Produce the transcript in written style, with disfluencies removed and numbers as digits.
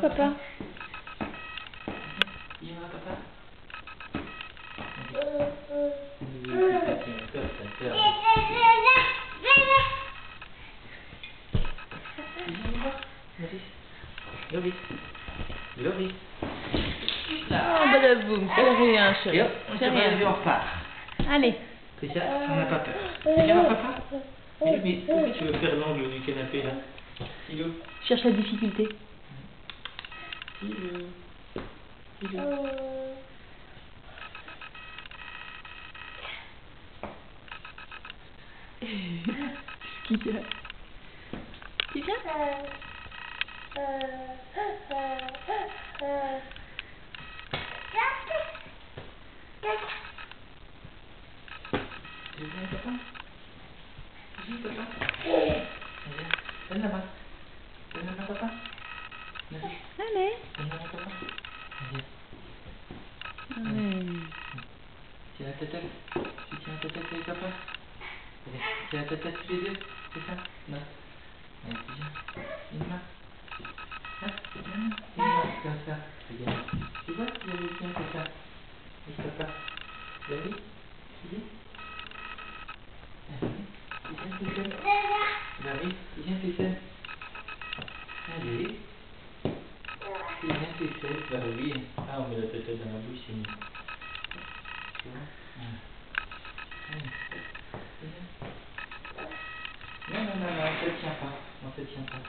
papa. Dis-moi, papa. Loris. Loris. Oh, badaboum, c'est rien, chérie. Et hop, on C'est se rien. met en retard. Allez. C'est ça, on n'a pas peur. C'est bien, papa? Mais pourquoi tu veux faire l'angle du canapé là? Silo. Cherche la difficulté. Silo. Silo. Qu'est-ce qu'il y a? Tu viens? Tu viens, papa? Viens, papa. Viens, donne la main. Donne la main, papa. Vas-y. Allez. Donne la main, papa. Viens. Allez. Tiens la tête. Tu tiens la tête avec papa. Allez, tiens la tête tous les deux. C'est ça? Non. Allez, viens. Une main. Hop, une main. Comme ça. Regarde. Tu vois, tu avais bien fait ça. Et papa. Vas-y. Viens. Allez. Viens tout seul. Bah oui, viens tout seul. Allez. Viens tout seul. Bah oui. Ah, on met la tête dans la bouche, c'est mieux. Tu vois? Voilà. Allez. Viens. Non, non, non, non, on ne te tient pas. On ne te tient pas.